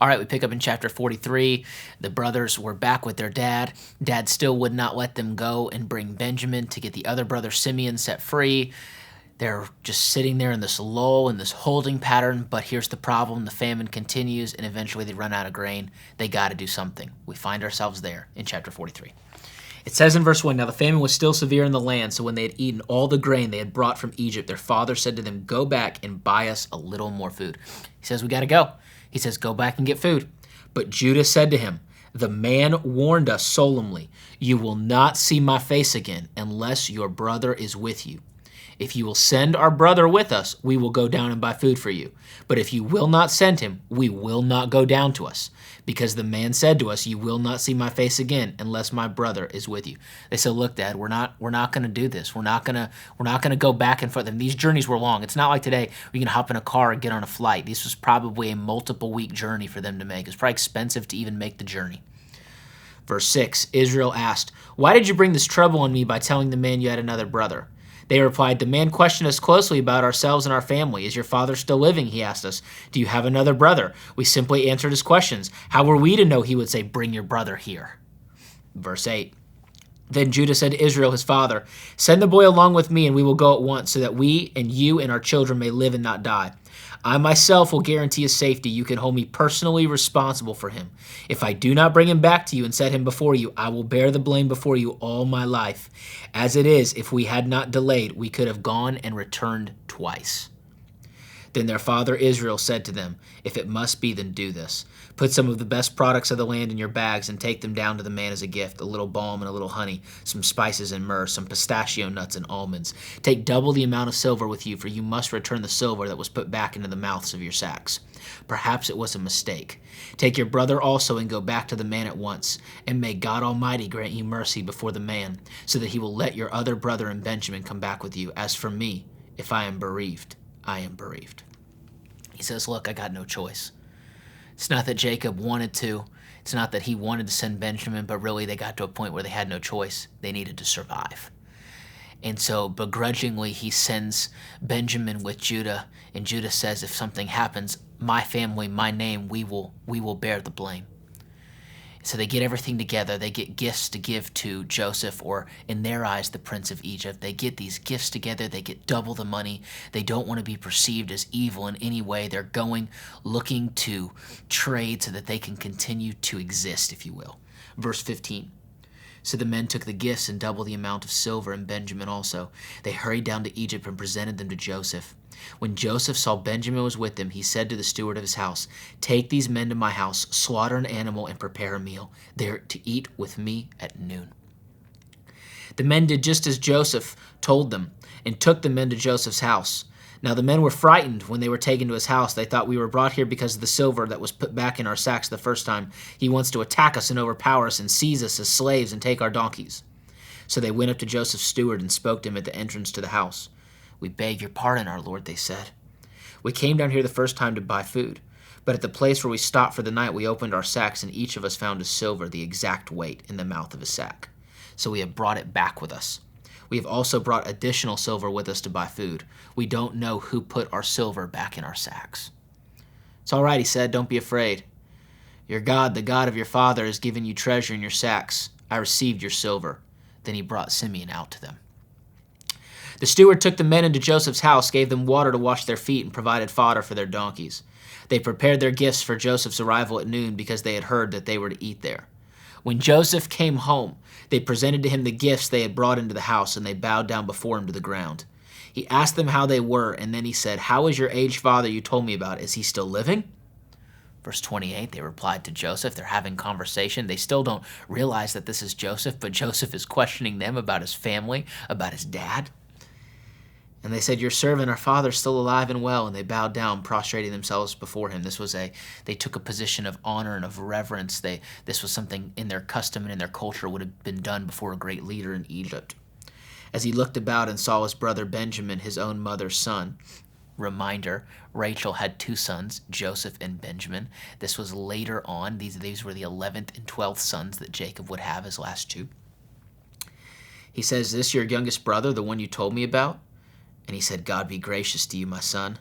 All right, we pick up in chapter 43. The brothers were back with their dad. Dad still would not let them go and bring Benjamin to get the other brother Simeon set free. They're just sitting there in this lull, in this holding pattern, but here's the problem. The famine continues, and eventually they run out of grain. They got to do something. We find ourselves there in chapter 43. It says in verse 1, "Now the famine was still severe in the land, so when they had eaten all the grain they had brought from Egypt, their father said to them, 'Go back and buy us a little more food.'" He says, "We got to go." He says, "Go back and get food." But Judah said to him, "The man warned us solemnly, 'You will not see my face again unless your brother is with you.' If you will send our brother with us, we will go down and buy food for you. But if you will not send him, we will not go down to us. Because the man said to us, 'You will not see my face again unless my brother is with you.'" They said, "Look, Dad, we're not going to do this. We're not going to go back and forth." And these journeys were long. It's not like today where you can hop in a car and get on a flight. This was probably a multiple week journey for them to make. It was probably expensive to even make the journey. Verse 6, Israel asked, "Why did you bring this trouble on me by telling the man you had another brother?" They replied, "The man questioned us closely about ourselves and our family. 'Is your father still living?' he asked us. 'Do you have another brother?' We simply answered his questions. How were we to know he would say, 'Bring your brother here'?" Verse 8. Then Judah said to Israel his father, "Send the boy along with me, and we will go at once, so that we and you and our children may live and not die. I myself will guarantee his safety. You can hold me personally responsible for him. If I do not bring him back to you and set him before you, I will bear the blame before you all my life. As it is, if we had not delayed, we could have gone and returned twice." Then their father Israel said to them, "If it must be, then do this. Put some of the best products of the land in your bags and take them down to the man as a gift, a little balm and a little honey, some spices and myrrh, some pistachio nuts and almonds. Take double the amount of silver with you, for you must return the silver that was put back into the mouths of your sacks. Perhaps it was a mistake. Take your brother also and go back to the man at once, and may God Almighty grant you mercy before the man, so that he will let your other brother and Benjamin come back with you. As for me, if I am bereaved, I am bereaved." He says, "Look, I got no choice." It's not that Jacob wanted to. It's not that he wanted to send Benjamin, but really they got to a point where they had no choice. They needed to survive. And so begrudgingly he sends Benjamin with Judah, and Judah says, "If something happens, my family, my name, we will bear the blame." So they get everything together. They get gifts to give to Joseph, or in their eyes, the Prince of Egypt. They get these gifts together. They get double the money. They don't want to be perceived as evil in any way. They're going, looking to trade so that they can continue to exist, if you will. Verse 15. So the men took the gifts and double the amount of silver, and Benjamin also. They hurried down to Egypt and presented them to Joseph. When Joseph saw Benjamin was with them, he said to the steward of his house, "Take these men to my house, slaughter an animal, and prepare a meal. They are to eat with me at noon." The men did just as Joseph told them, and took the men to Joseph's house. Now the men were frightened when they were taken to his house. They thought, "We were brought here because of the silver that was put back in our sacks the first time. He wants to attack us and overpower us and seize us as slaves and take our donkeys." So they went up to Joseph's steward and spoke to him at the entrance to the house. "We beg your pardon, our lord," they said. "We came down here the first time to buy food. But at the place where we stopped for the night, we opened our sacks, and each of us found a silver, the exact weight, in the mouth of a sack. So we have brought it back with us. We have also brought additional silver with us to buy food. We don't know who put our silver back in our sacks." "It's all right," he said. "Don't be afraid. Your God, the God of your father, has given you treasure in your sacks. I received your silver." Then he brought Simeon out to them. The steward took the men into Joseph's house, gave them water to wash their feet, and provided fodder for their donkeys. They prepared their gifts for Joseph's arrival at noon because they had heard that they were to eat there. When Joseph came home, they presented to him the gifts they had brought into the house, and they bowed down before him to the ground. He asked them how they were, and then he said, "How is your aged father you told me about? Is he still living?" Verse 28, they replied to Joseph. They're having conversation. They still don't realize that this is Joseph, but Joseph is questioning them about his family, about his dad. And they said, "Your servant, our father, is still alive and well." And they bowed down, prostrating themselves before him. They took a position of honor and of reverence. This was something in their custom and in their culture would have been done before a great leader in Egypt. As he looked about and saw his brother Benjamin, his own mother's son. Reminder, Rachel had two sons, Joseph and Benjamin. This was later on. These were the 11th and 12th sons that Jacob would have, his last two. He says, "Is this your youngest brother, the one you told me about?" And he said, "God be gracious to you, my son."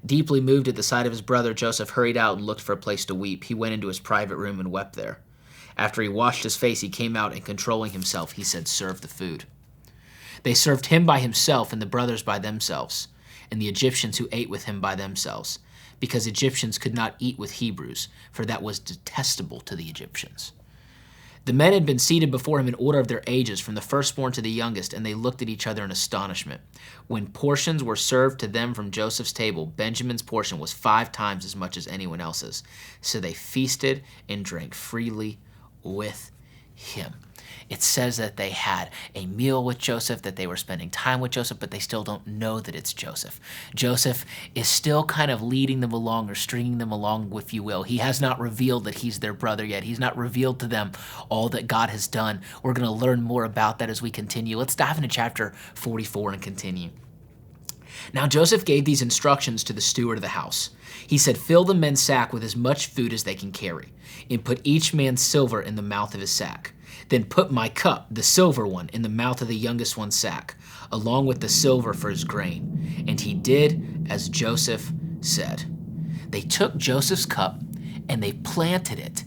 Deeply moved at the sight of his brother, Joseph hurried out and looked for a place to weep. He went into his private room and wept there. After he washed his face, he came out, and controlling himself, he said, "Serve the food." They served him by himself and the brothers by themselves, and the Egyptians who ate with him by themselves, because Egyptians could not eat with Hebrews, for that was detestable to the Egyptians. The men had been seated before him in order of their ages, from the firstborn to the youngest, and they looked at each other in astonishment. When portions were served to them from Joseph's table, Benjamin's portion was 5 times as much as anyone else's. So they feasted and drank freely with him. It says that they had a meal with Joseph, that they were spending time with Joseph, but they still don't know that it's Joseph. Joseph is still kind of leading them along or stringing them along, if you will. He has not revealed that he's their brother yet. He's not revealed to them all that God has done. We're going to learn more about that as we continue. Let's dive into chapter 44 and continue. Now Joseph gave these instructions to the steward of the house. He said, "Fill the men's sack with as much food as they can carry, and put each man's silver in the mouth of his sack. Then put my cup, the silver one, in the mouth of the youngest one's sack, along with the silver for his grain." And he did as Joseph said. They took Joseph's cup and they planted it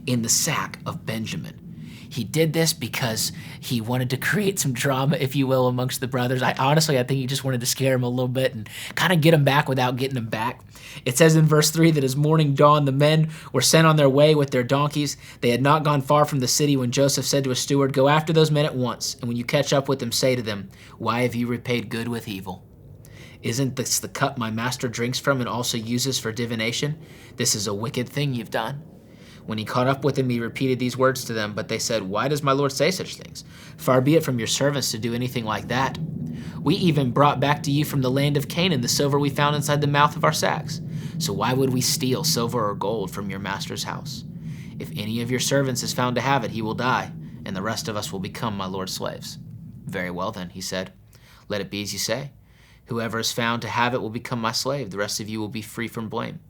in the sack of Benjamin. He did this because he wanted to create some drama, if you will, amongst the brothers. I think he just wanted to scare him a little bit and kind of get him back without getting him back. It says in verse 3 that as morning dawned, the men were sent on their way with their donkeys. They had not gone far from the city when Joseph said to his steward, "Go after those men at once, and when you catch up with them, say to them, 'Why have you repaid good with evil? Isn't this the cup my master drinks from and also uses for divination? This is a wicked thing you've done.'" When he caught up with them, he repeated these words to them, but they said, "Why does my lord say such things? Far be it from your servants to do anything like that. We even brought back to you from the land of Canaan the silver we found inside the mouth of our sacks. So why would we steal silver or gold from your master's house? If any of your servants is found to have it, he will die, and the rest of us will become my lord's slaves." "Very well then," he said. "Let it be as you say. Whoever is found to have it will become my slave. The rest of you will be free from blame."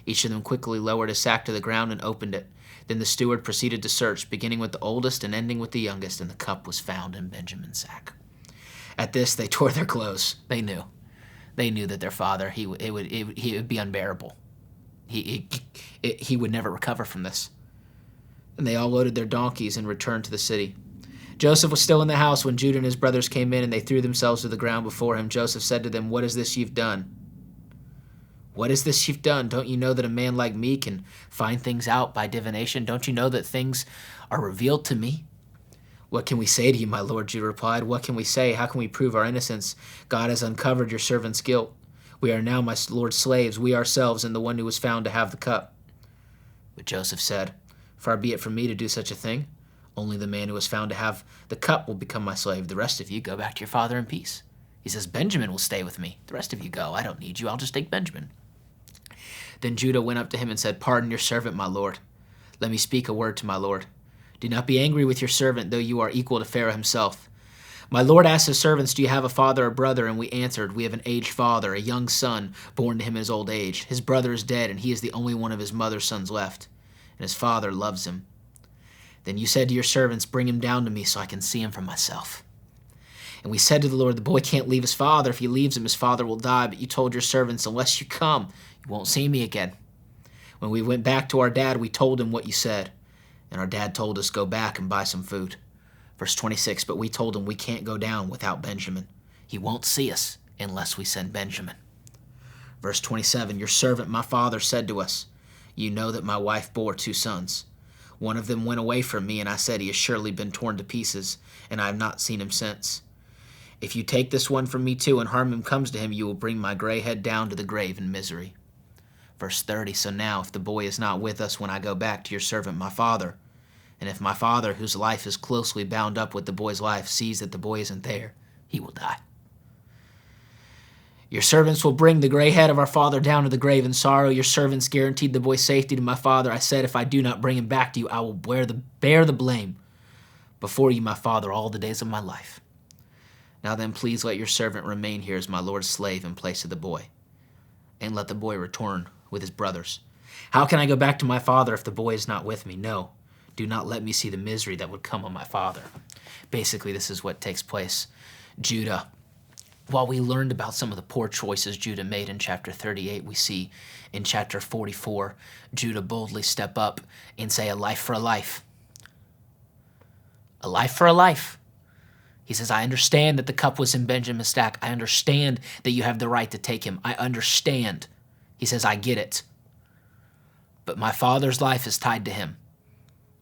Each of them quickly lowered his sack to the ground and opened it. Then the steward proceeded to search, beginning with the oldest and ending with the youngest, and the cup was found in Benjamin's sack. At this, they tore their clothes. They knew that their father, he would be unbearable. He would never recover from this. And they all loaded their donkeys and returned to the city. Joseph was still in the house when Judah and his brothers came in, and they threw themselves to the ground before him. Joseph said to them, "What is this you've done? What is this you've done? Don't you know that a man like me can find things out by divination? Don't you know that things are revealed to me?" "What can we say to you, my lord?" Judah replied. "What can we say? How can we prove our innocence? God has uncovered your servant's guilt. We are now my lord's slaves, we ourselves and the one who was found to have the cup." But Joseph said, "Far be it from me to do such a thing. Only the man who was found to have the cup will become my slave. The rest of you go back to your father in peace." He says, "Benjamin will stay with me. The rest of you go. I don't need you. I'll just take Benjamin." Then Judah went up to him and said, "Pardon your servant, my lord. Let me speak a word to my lord. Do not be angry with your servant, though you are equal to Pharaoh himself. My lord asked his servants, 'Do you have a father or brother?' And we answered, 'We have an aged father, a young son, born to him in his old age. His brother is dead, and he is the only one of his mother's sons left, and his father loves him. Then you said to your servants, Bring him down to me so I can see him for myself. And we said to the Lord, The boy can't leave his father. If he leaves him, his father will die. But you told your servants, Unless you come, you won't see me again. When we went back to our dad, we told him what you said. And our dad told us, Go back and buy some food." Verse 26, but we told him we can't go down without Benjamin. He won't see us unless we send Benjamin. Verse 27, your servant, my father, said to us, You know that my wife bore 2 sons. One of them went away from me, and I said, He has surely been torn to pieces, and I have not seen him since. If you take this one from me too, and harm him comes to him, you will bring my gray head down to the grave in misery. Verse 30, so now if the boy is not with us when I go back to your servant my father, and if my father, whose life is closely bound up with the boy's life, sees that the boy isn't there, he will die. Your servants will bring the gray head of our father down to the grave in sorrow. Your servants guaranteed the boy's safety to my father. I said, if I do not bring him back to you, I will bear the blame before you, my father, all the days of my life. Now then, please let your servant remain here as my lord's slave in place of the boy, and let the boy return with his brothers. How can I go back to my father if the boy is not with me? No, do not let me see the misery that would come on my father. Basically, this is what takes place. Judah While we learned about some of the poor choices Judah made in chapter 38, we see in chapter 44, Judah boldly step up and say, a life for a life. A life for a life. He says, I understand that the cup was in Benjamin's stack. I understand that you have the right to take him. I understand. He says, I get it. But my father's life is tied to him.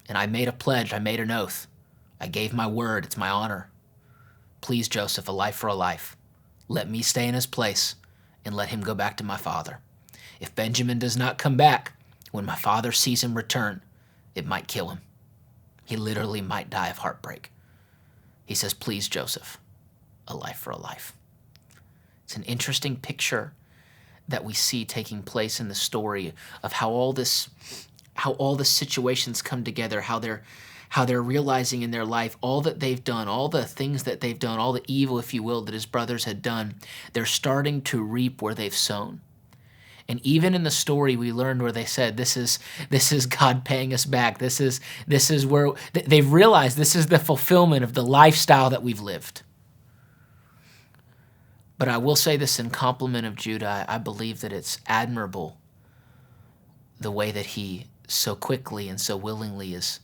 And I made a pledge. I made an oath. I gave my word. It's my honor. Please, Joseph, a life for a life. Let me stay in his place and let him go back to my father. If Benjamin does not come back, when my father sees him return, it might kill him. He literally might die of heartbreak. He says, please, Joseph, a life for a life. It's an interesting picture that we see taking place in the story of how all the situations come together, how they're realizing in their life all that they've done, all the things that they've done, all the evil, if you will, that his brothers had done. They're starting to reap where they've sown. And even in the story, we learned where they said, this is God paying us back. This is where they've realized this is the fulfillment of the lifestyle that we've lived. But I will say this in compliment of Judah. I believe that it's admirable the way that he so quickly and so willingly is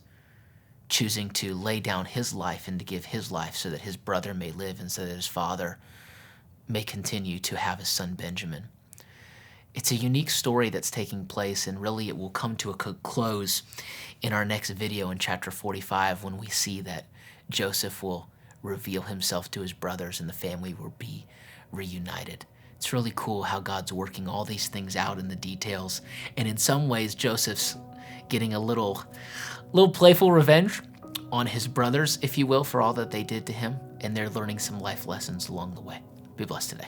choosing to lay down his life and to give his life so that his brother may live and so that his father may continue to have his son Benjamin. It's a unique story that's taking place, and really it will come to a close in our next video in chapter 45 when we see that Joseph will reveal himself to his brothers and the family will be reunited. It's really cool how God's working all these things out in the details, and in some ways Joseph's getting a little playful revenge on his brothers, if you will, for all that they did to him, and they're learning some life lessons along the way. Be blessed today.